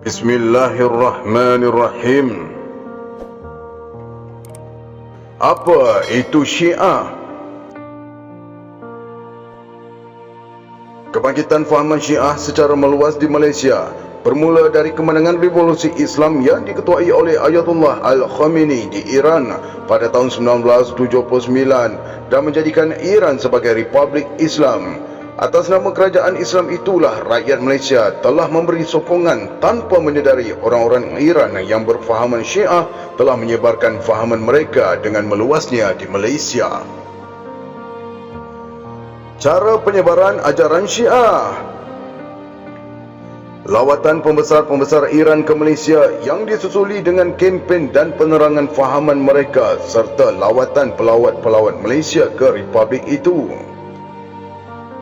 Bismillahirrahmanirrahim. Apa itu Syiah? Kebangkitan fahaman Syiah secara meluas di Malaysia bermula dari kemenangan revolusi Islam yang diketuai oleh Ayatullah Al-Khamenei di Iran pada tahun 1979 dan menjadikan Iran sebagai Republik Islam. Atas nama kerajaan Islam itulah rakyat Malaysia telah memberi sokongan tanpa menyedari orang-orang Iran yang berfahaman Syiah telah menyebarkan fahaman mereka dengan meluasnya di Malaysia. Cara penyebaran ajaran Syiah. Lawatan pembesar-pembesar Iran ke Malaysia yang disusuli dengan kempen dan penerangan fahaman mereka serta lawatan pelawat-pelawat Malaysia ke Republik itu.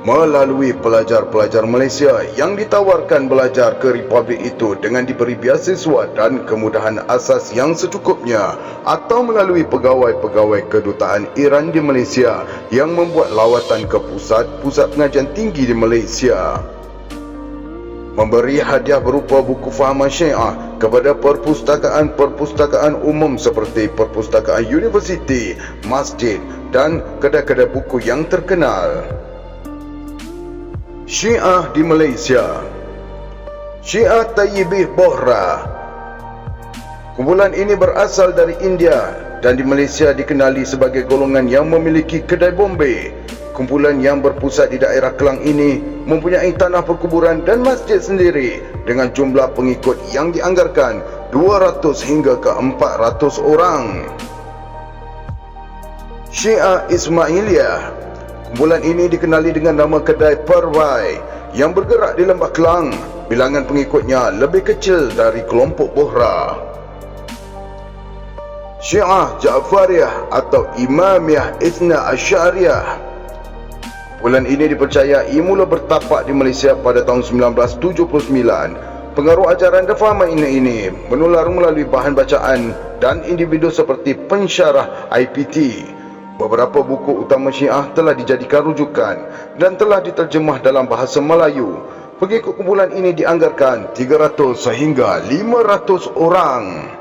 Melalui pelajar-pelajar Malaysia yang ditawarkan belajar ke Republik itu dengan diberi beasiswa dan kemudahan asas yang secukupnya, atau melalui pegawai-pegawai kedutaan Iran di Malaysia yang membuat lawatan ke pusat-pusat pengajian tinggi di Malaysia. Memberi hadiah berupa buku fahaman Syiah kepada perpustakaan-perpustakaan umum seperti perpustakaan universiti, masjid dan kedai-kedai buku yang terkenal. Syiah di Malaysia. Syiah Tayyibih Bohra. Kumpulan ini berasal dari India dan di Malaysia dikenali sebagai golongan yang memiliki kedai Bombay. Kumpulan yang berpusat di daerah Kelang ini mempunyai tanah perkuburan dan masjid sendiri dengan jumlah pengikut yang dianggarkan 200 hingga ke 400 orang. Syiah Ismailiyah. Kumpulan ini dikenali dengan nama kedai Perwai yang bergerak di Lembah Kelang. Bilangan pengikutnya lebih kecil dari kelompok Bohra. Syiah Ja'fariyah atau Imamiyah Ithna Asy'ariyah. Kumpulan ini dipercayai mula bertapak di Malaysia pada tahun 1979. Pengaruh ajaran dan fahaman ini menular melalui bahan bacaan dan individu seperti pensyarah IPT. Beberapa buku utama Syiah telah dijadikan rujukan dan telah diterjemah dalam bahasa Melayu. Pengikut kumpulan ini dianggarkan 300 sehingga 500 orang.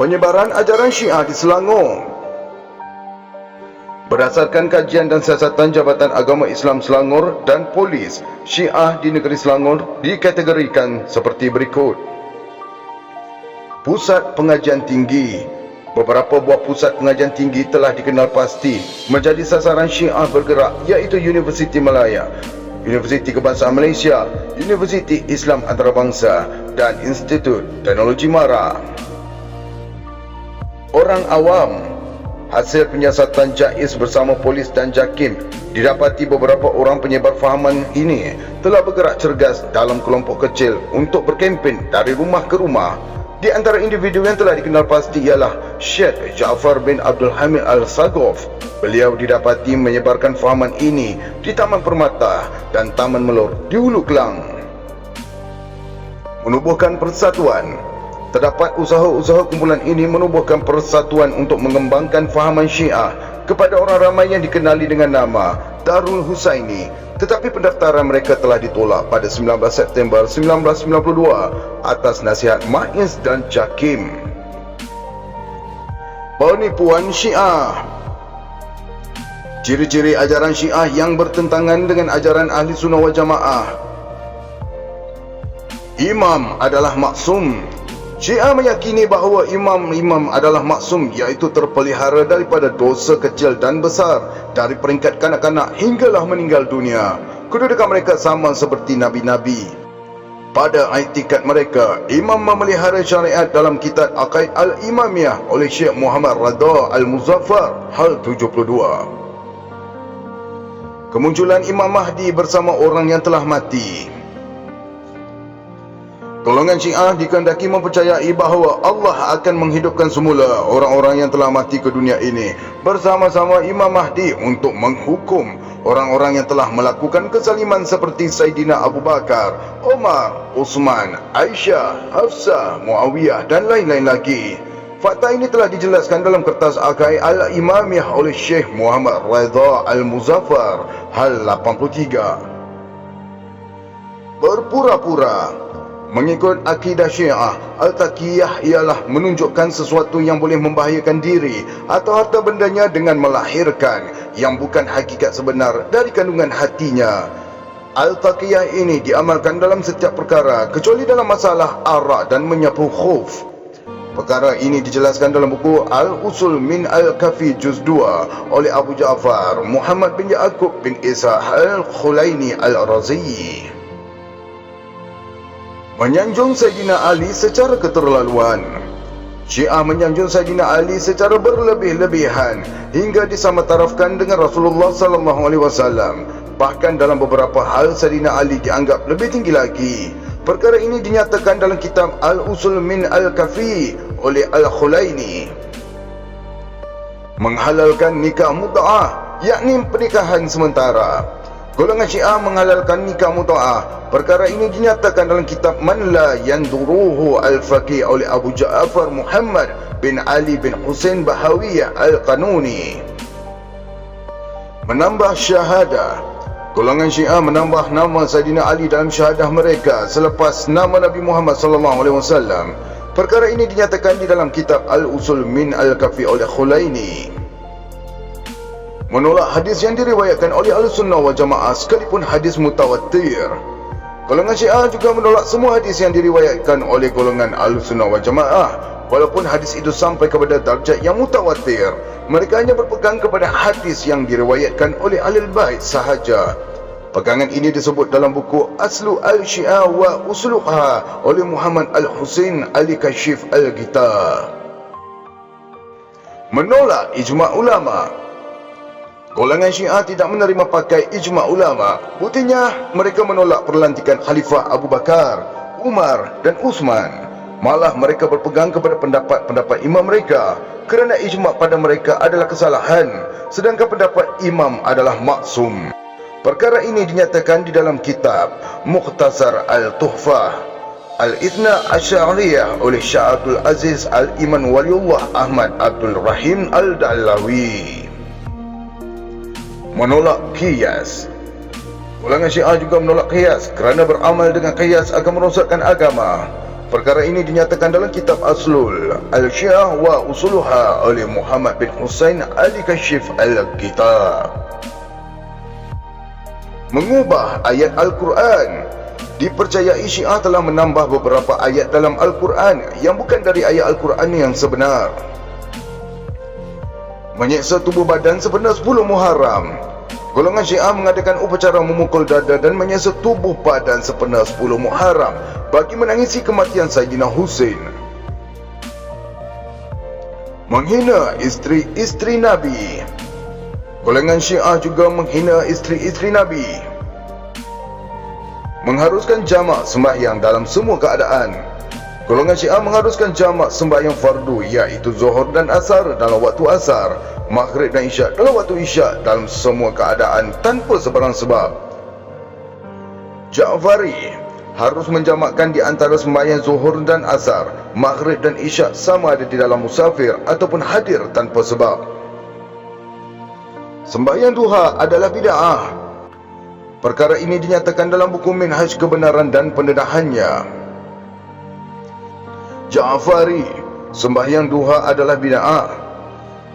Penyebaran ajaran Syiah di Selangor. Berdasarkan kajian dan siasatan Jabatan Agama Islam Selangor dan Polis, Syiah di negeri Selangor dikategorikan seperti berikut. Pusat pengajian tinggi. Beberapa buah pusat pengajian tinggi telah dikenal pasti menjadi sasaran Syiah bergerak, iaitu Universiti Malaya, Universiti Kebangsaan Malaysia, Universiti Islam Antarabangsa dan Institut Teknologi Mara. Orang awam. Hasil penyiasatan JAIS bersama polis dan JAKIM, didapati beberapa orang penyebar fahaman ini telah bergerak cergas dalam kelompok kecil untuk berkempen dari rumah ke rumah. Di antara individu yang telah dikenal pasti ialah Syekh Ja'far bin Abdul Hamid Al-Sagof. Beliau didapati menyebarkan fahaman ini di Taman Permata dan Taman Melur di Hulu Kelang. Menubuhkan persatuan. Terdapat usaha-usaha kumpulan ini menubuhkan persatuan untuk mengembangkan fahaman Syiah kepada orang ramai yang dikenali dengan nama Darul Husaini, tetapi pendaftaran mereka telah ditolak pada 19 September 1992 atas nasihat MAIS dan JAKIM. Penipuan Syiah. Ciri-ciri ajaran Syiah yang bertentangan dengan ajaran Ahli Sunnah wal Jamaah. Imam adalah maksum. Syiah meyakini bahawa imam-imam adalah maksum, iaitu terpelihara daripada dosa kecil dan besar dari peringkat kanak-kanak hinggalah meninggal dunia. Kedudukan mereka sama seperti nabi-nabi. Pada iktikad mereka, imam memelihara syariat dalam kitab Aqaid Al-Imamiyah oleh Syekh Muhammad Radha Al-Muzaffar, hal 72. Kemunculan Imam Mahdi bersama orang yang telah mati. Golongan Syiah dikehendaki mempercayai bahawa Allah akan menghidupkan semula orang-orang yang telah mati ke dunia ini bersama-sama Imam Mahdi untuk menghukum orang-orang yang telah melakukan kezaliman seperti Saidina Abu Bakar, Omar, Uthman, Aisyah, Hafsah, Muawiyah dan lain-lain lagi. Fakta ini telah dijelaskan dalam kertas Aqaid Al-Imamiyah oleh Syekh Muhammad Radha Al-Muzaffar, hal 83. Berpura-pura. Mengikut akidah Syiah, Al-Taqiyah ialah menunjukkan sesuatu yang boleh membahayakan diri atau harta bendanya dengan melahirkan yang bukan hakikat sebenar dari kandungan hatinya. Al-Taqiyah ini diamalkan dalam setiap perkara kecuali dalam masalah arak dan menyapu khuf. Perkara ini dijelaskan dalam buku Al-Usul min Al-Kafi Juz 2 oleh Abu Ja'far Muhammad bin Ya'qub bin Isa Al-Khulaini Al-Razi. Menyanjung Sayyidina Ali secara keterlaluan. Syiah menyanjung Sayyidina Ali secara berlebih-lebihan hingga disamatarafkan dengan Rasulullah SAW. Bahkan dalam beberapa hal Sayyidina Ali dianggap lebih tinggi lagi. Perkara ini dinyatakan dalam kitab Al-Usul min Al-Kafi oleh Al-Khulaini. Menghalalkan nikah mut'ah, yakni pernikahan sementara. Golongan Syiah menghalalkan nikah mut'ah. Perkara ini dinyatakan dalam kitab Man La Yanduruhu Al-Faqih oleh Abu Ja'far Muhammad bin Ali bin Husain Bahawiyah Al-Qanuni. Menambah syahadah. Golongan Syiah menambah nama Sayyidina Ali dalam syahadah mereka selepas nama Nabi Muhammad SAW. Perkara ini dinyatakan di dalam kitab Al-Usul min Al-Kafi oleh Khulaini. Menolak hadis yang diriwayatkan oleh Ahlussunnah wal Jamaah sekalipun hadis mutawatir. Golongan Syiah juga menolak semua hadis yang diriwayatkan oleh golongan Ahlussunnah wal Jamaah. Walaupun hadis itu sampai kepada darjat yang mutawatir, mereka hanya berpegang kepada hadis yang diriwayatkan oleh Ahlul Bait sahaja. Pegangan ini disebut dalam buku Aslu Al-Syiah wa Usluha oleh Muhammad Al-Husain Ali Kashif Al-Gita. Menolak ijma' ulama. Golongan Syiah tidak menerima pakai ijma' ulama. Buktinya, mereka menolak perlantikan Khalifah Abu Bakar, Umar dan Uthman. Malah mereka berpegang kepada pendapat-pendapat imam mereka kerana ijma' pada mereka adalah kesalahan, sedangkan pendapat imam adalah maksum. Perkara ini dinyatakan di dalam kitab Mukhtasar Al-Tuhfah Al-Ithna Asy'ariyah oleh Syekh Abdul Aziz Al-Iman Waliullah Ahmad Abdul Rahim Al-Da'lawi. Menolak qiyas. Golongan Syiah juga menolak qiyas kerana beramal dengan qiyas akan merosakkan agama. Perkara ini dinyatakan dalam kitab Aslul Al-Syiah wa Usuluha oleh Muhammad bin Husain Ali Kashif Al-Gita. Mengubah ayat Al-Quran. Dipercayai Syiah telah menambah beberapa ayat dalam Al-Quran yang bukan dari ayat Al-Quran yang sebenar. Menyeksa tubuh badan sebenar 10 Muharram. Golongan Syiah mengadakan upacara memukul dada dan menyeksa tubuh badan sebenar 10 Muharram bagi menangisi kematian Sayyidina Husain. Menghina isteri-isteri Nabi. Golongan Syiah juga menghina isteri-isteri Nabi. Mengharuskan jamak sembahyang dalam semua keadaan. Golongan Syiah mengharuskan jamak sembahyang fardu iaitu Zuhur dan Asar dalam waktu Asar, Maghrib dan Isyak dalam waktu Isyak dalam semua keadaan tanpa sebarang sebab. Ja'fari harus menjamakkan di antara sembahyang Zuhur dan Asar, Maghrib dan Isyak sama ada di dalam musafir ataupun hadir tanpa sebab. Sembahyang duha adalah bid'ah. Perkara ini dinyatakan dalam buku Minhaj Kebenaran dan Pendedahannya. Ja'fari, sembahyang duha adalah bid'ah.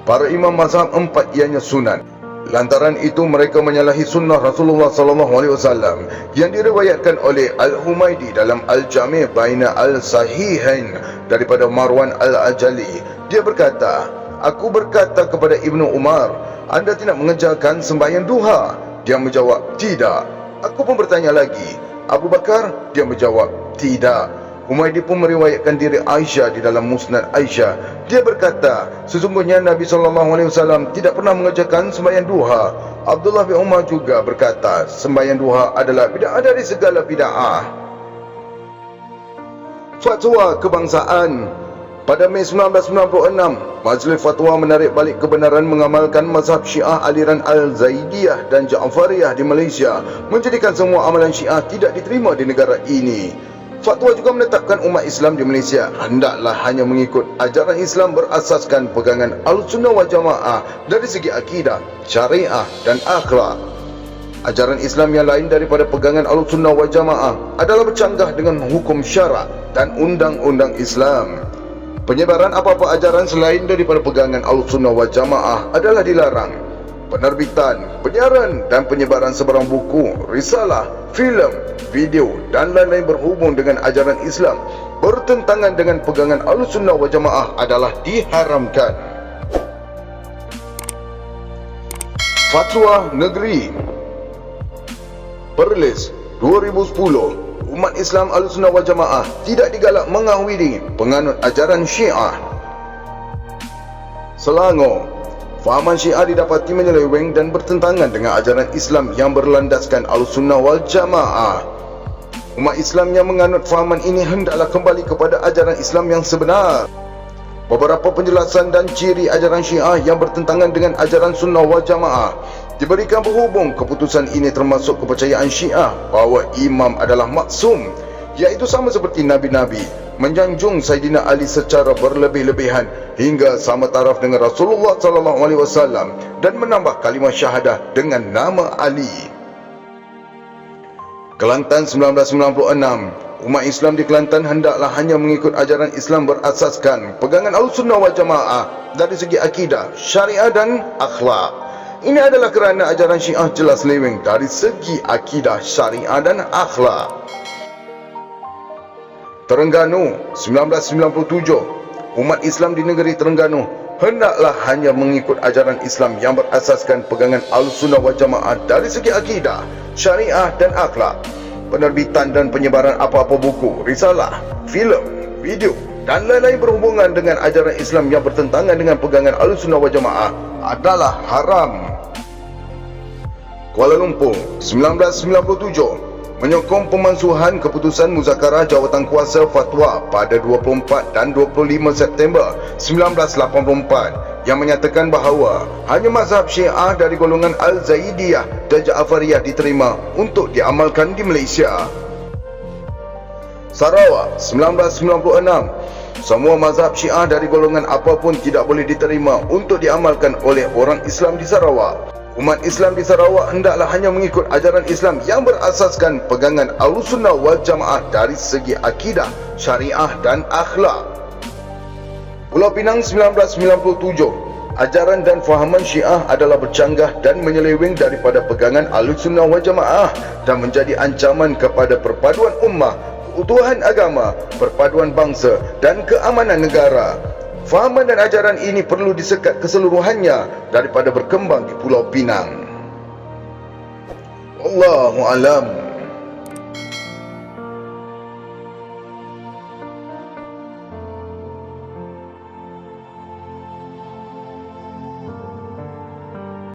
Para imam mazhab 4 ianya sunat. Lantaran itu mereka menyalahi sunnah Rasulullah SAW yang diriwayatkan oleh Al-Humaydi dalam Al-Jami' Baina Al-Sahihain daripada Marwan Al-Ajali. Dia berkata, aku berkata kepada Ibnu Umar, anda tidak mengerjakan sembahyang duha? Dia menjawab, tidak. Aku pun bertanya lagi, Abu Bakar? Dia menjawab, tidak. Humaydi pun meriwayatkan diri Aisyah di dalam Musnad Aisyah. Dia berkata, sesungguhnya Nabi SAW tidak pernah mengerjakan sembahyang duha. Abdullah bin Umar juga berkata, sembahyang duha adalah bid'ah dari segala bid'ah. Fatwa kebangsaan. Pada Mei 1996, Majlis Fatwa menarik balik kebenaran mengamalkan mazhab Syiah aliran Al-Zaidiyah dan Ja'fariyah di Malaysia, menjadikan semua amalan Syiah tidak diterima di negara ini. Fatwa juga menetapkan umat Islam di Malaysia hendaklah hanya mengikut ajaran Islam berasaskan pegangan Ahlussunnah wal Jamaah dari segi akidah, syariah dan akhlak. Ajaran Islam yang lain daripada pegangan Ahlussunnah wal Jamaah adalah bercanggah dengan hukum syarak dan undang-undang Islam. Penyebaran apa-apa ajaran selain daripada pegangan Ahlussunnah wal Jamaah adalah dilarang. Penerbitan, penyiaran dan penyebaran sebarang buku, risalah, filem, video dan lain-lain berhubung dengan ajaran Islam bertentangan dengan pegangan Ahlussunnah wal Jamaah adalah diharamkan. Fatwa Negeri Perlis 2010, umat Islam Ahlussunnah wal Jamaah tidak digalak mengawili penganut ajaran Syiah. Selangor, fahaman Syiah didapati menyeleweng dan bertentangan dengan ajaran Islam yang berlandaskan Ahlussunnah wal Jamaah. Umat Islam yang menganut fahaman ini hendaklah kembali kepada ajaran Islam yang sebenar. Beberapa penjelasan dan ciri ajaran Syiah yang bertentangan dengan ajaran Sunnah wal Jamaah diberikan berhubung keputusan ini, termasuk kepercayaan Syiah bahawa imam adalah maksum, iaitu sama seperti Nabi-Nabi, menjanjung Saidina Ali secara berlebih-lebihan hingga sama taraf dengan Rasulullah SAW dan menambah kalimah syahadah dengan nama Ali. Kelantan 1996, umat Islam di Kelantan hendaklah hanya mengikut ajaran Islam berasaskan pegangan Ahlussunnah wal Jamaah dari segi akidah, syariah dan akhlak. Ini adalah kerana ajaran Syiah jelas leweng dari segi akidah, syariah dan akhlak. Terengganu 1997, umat Islam di negeri Terengganu hendaklah hanya mengikut ajaran Islam yang berasaskan pegangan Ahlussunnah wal Jamaah dari segi akidah, syariah dan akhlak. Penerbitan dan penyebaran apa-apa buku, risalah, filem, video dan lain-lain berhubungan dengan ajaran Islam yang bertentangan dengan pegangan Ahlussunnah wal Jamaah adalah haram. Kuala Lumpur 1997, menyokong pemansuhan keputusan Muzakarah Jawatankuasa Fatwa pada 24 dan 25 September 1984 yang menyatakan bahawa hanya mazhab Syiah dari golongan Al-Zaidiyah dan Ja'fariyah diterima untuk diamalkan di Malaysia. Sarawak 1996, semua mazhab Syiah dari golongan apapun tidak boleh diterima untuk diamalkan oleh orang Islam di Sarawak. Umat Islam di Sarawak hendaklah hanya mengikut ajaran Islam yang berasaskan pegangan Ahlussunnah wal Jamaah dari segi akidah, syariah dan akhlak. Pulau Pinang 1997, ajaran dan fahaman Syiah adalah bercanggah dan menyeleweng daripada pegangan Ahlussunnah wal Jamaah dan menjadi ancaman kepada perpaduan ummah, keutuhan agama, perpaduan bangsa dan keamanan negara. Fahaman dan ajaran ini perlu disekat keseluruhannya daripada berkembang di Pulau Pinang. Wallahu alam.